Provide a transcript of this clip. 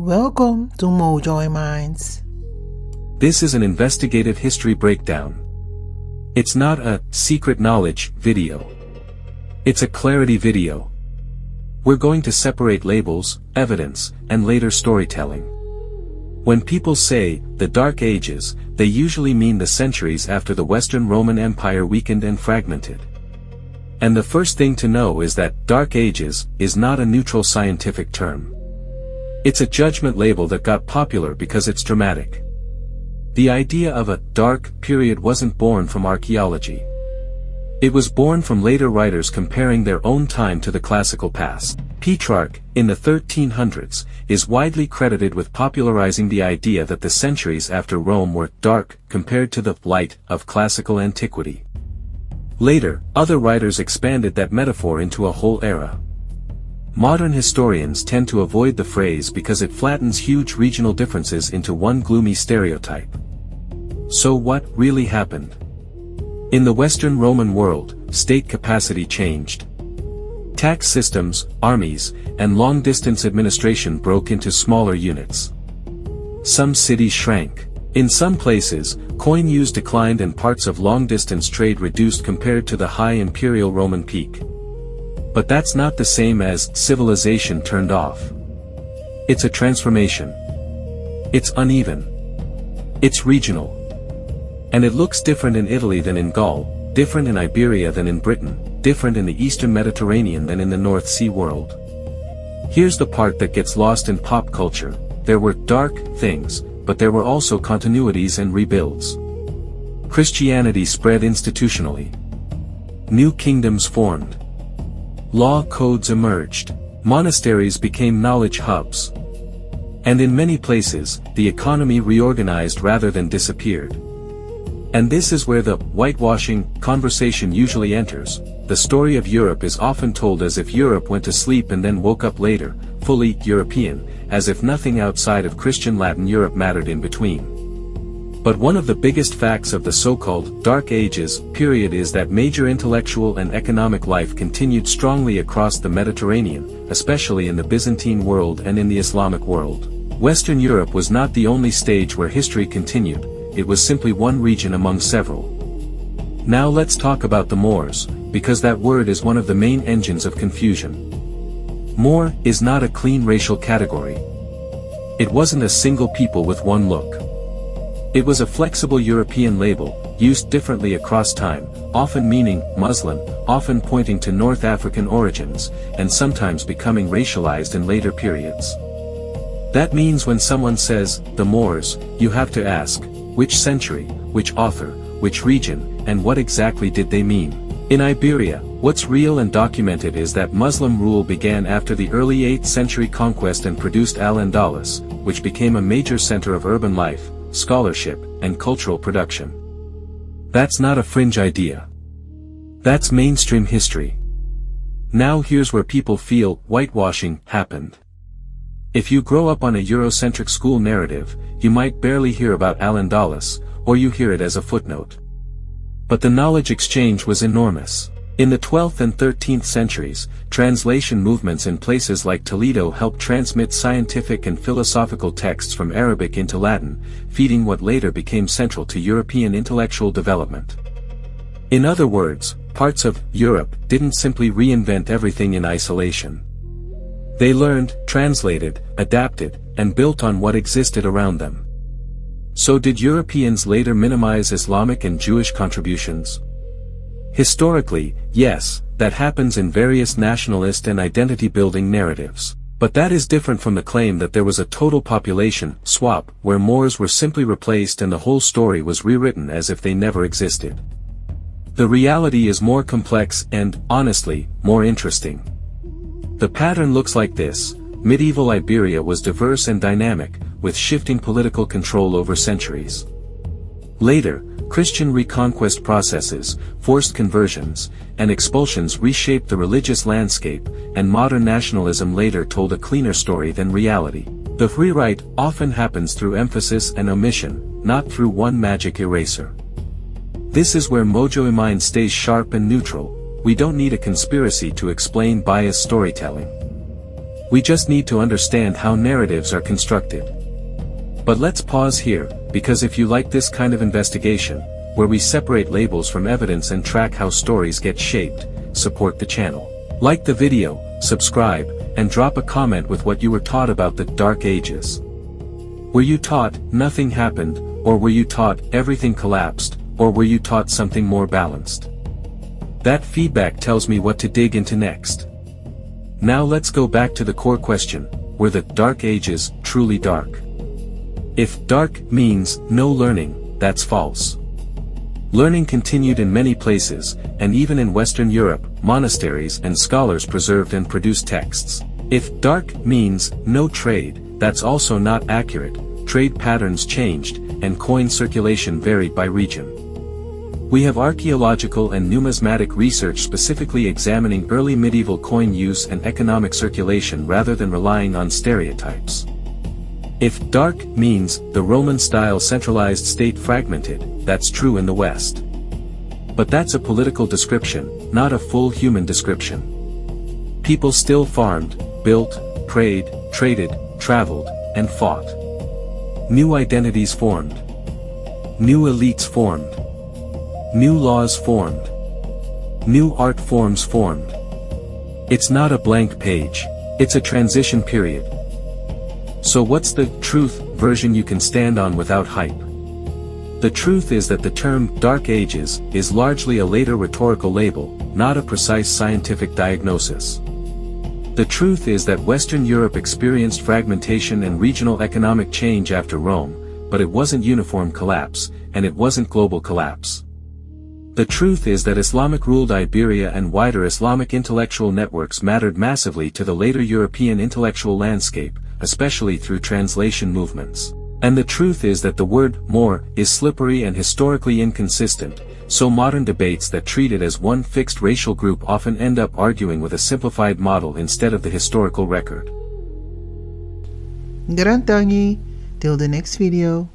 Welcome to Mojoyminds. This is an investigative history breakdown. It's not a secret knowledge video. It's a clarity video. We're going to separate labels, evidence, and later storytelling. When people say the Dark Ages, they usually mean the centuries after the Western Roman Empire weakened and fragmented. And the first thing to know is that Dark Ages is not a neutral scientific term. It's a judgment label that got popular because it's dramatic. The idea of a dark period wasn't born from archaeology. It was born from later writers comparing their own time to the classical past. Petrarch, in the 1300s, is widely credited with popularizing the idea that the centuries after Rome were dark compared to the light of classical antiquity. Later, other writers expanded that metaphor into a whole era. Modern historians tend to avoid the phrase because it flattens huge regional differences into one gloomy stereotype. So what really happened? In the Western Roman world, state capacity changed. Tax systems, armies, and long-distance administration broke into smaller units. Some cities shrank. In some places, coin use declined and parts of long-distance trade reduced compared to the high imperial Roman peak. But that's not the same as civilization turned off. It's a transformation. It's uneven. It's regional. And it looks different in Italy than in Gaul, different in Iberia than in Britain, different in the Eastern Mediterranean than in the North Sea world. Here's the part that gets lost in pop culture. There were dark things, but there were also continuities and rebuilds. Christianity spread institutionally. New kingdoms formed. Law codes emerged. Monasteries became knowledge hubs. And in many places, the economy reorganized rather than disappeared. And this is where the whitewashing conversation usually enters. The story of Europe is often told as if Europe went to sleep and then woke up later, fully European, as if nothing outside of Christian Latin Europe mattered in between. But one of the biggest facts of the so-called Dark Ages period is that major intellectual and economic life continued strongly across the Mediterranean, especially in the Byzantine world and in the Islamic world. Western Europe was not the only stage where history continued, it was simply one region among several. Now let's talk about the Moors, because that word is one of the main engines of confusion. Moor is not a clean racial category. It wasn't a single people with one look. It was a flexible European label, used differently across time, often meaning Muslim, often pointing to North African origins, and sometimes becoming racialized in later periods. That means when someone says, the Moors, you have to ask, which century, which author, which region, and what exactly did they mean? In Iberia, what's real and documented is that Muslim rule began after the early 8th century conquest and produced Al-Andalus, which became a major center of urban life, scholarship, and cultural production. That's not a fringe idea. That's mainstream history. Now here's where people feel whitewashing happened. If you grow up on a Eurocentric school narrative, you might barely hear about Al-Andalus, or you hear it as a footnote. But the knowledge exchange was enormous. In the 12th and 13th centuries, translation movements in places like Toledo helped transmit scientific and philosophical texts from Arabic into Latin, feeding what later became central to European intellectual development. In other words, parts of Europe didn't simply reinvent everything in isolation. They learned, translated, adapted, and built on what existed around them. So did Europeans later minimize Islamic and Jewish contributions? Historically, yes, that happens in various nationalist and identity-building narratives. But that is different from the claim that there was a total population swap where Moors were simply replaced and the whole story was rewritten as if they never existed. The reality is more complex and, honestly, more interesting. The pattern looks like this. Medieval Iberia was diverse and dynamic, with shifting political control over centuries. Later, Christian reconquest processes, forced conversions, and expulsions reshaped the religious landscape, and modern nationalism later told a cleaner story than reality. The rewrite often happens through emphasis and omission, not through one magic eraser. This is where Mojoyminds stays sharp and neutral. We don't need a conspiracy to explain biased storytelling. We just need to understand how narratives are constructed. But let's pause here, because if you like this kind of investigation, where we separate labels from evidence and track how stories get shaped, support the channel. Like the video, subscribe, and drop a comment with what you were taught about the Dark Ages. Were you taught nothing happened, or were you taught everything collapsed, or were you taught something more balanced? That feedback tells me what to dig into next. Now let's go back to the core question: were the Dark Ages truly dark? If dark means no learning, that's false. Learning continued in many places, and even in Western Europe, monasteries and scholars preserved and produced texts. If dark means no trade, that's also not accurate. Trade patterns changed, and coin circulation varied by region. We have archaeological and numismatic research specifically examining early medieval coin use and economic circulation rather than relying on stereotypes. If dark means the Roman-style centralized state fragmented, that's true in the West. But that's a political description, not a full human description. People still farmed, built, prayed, traded, traveled, and fought. New identities formed. New elites formed. New laws formed. New art forms formed. It's not a blank page. It's a transition period. So what's the truth version you can stand on without hype? The truth is that the term Dark Ages is largely a later rhetorical label, not a precise scientific diagnosis. The truth is that Western Europe experienced fragmentation and regional economic change after Rome, but it wasn't uniform collapse, and it wasn't global collapse. The truth is that Islamic-ruled Iberia and wider Islamic intellectual networks mattered massively to the later European intellectual landscape, especially through translation movements. And the truth is that the word more is slippery and historically inconsistent, so modern debates that treat it as one fixed racial group often end up arguing with a simplified model instead of the historical record. Garantangi. Till the next video.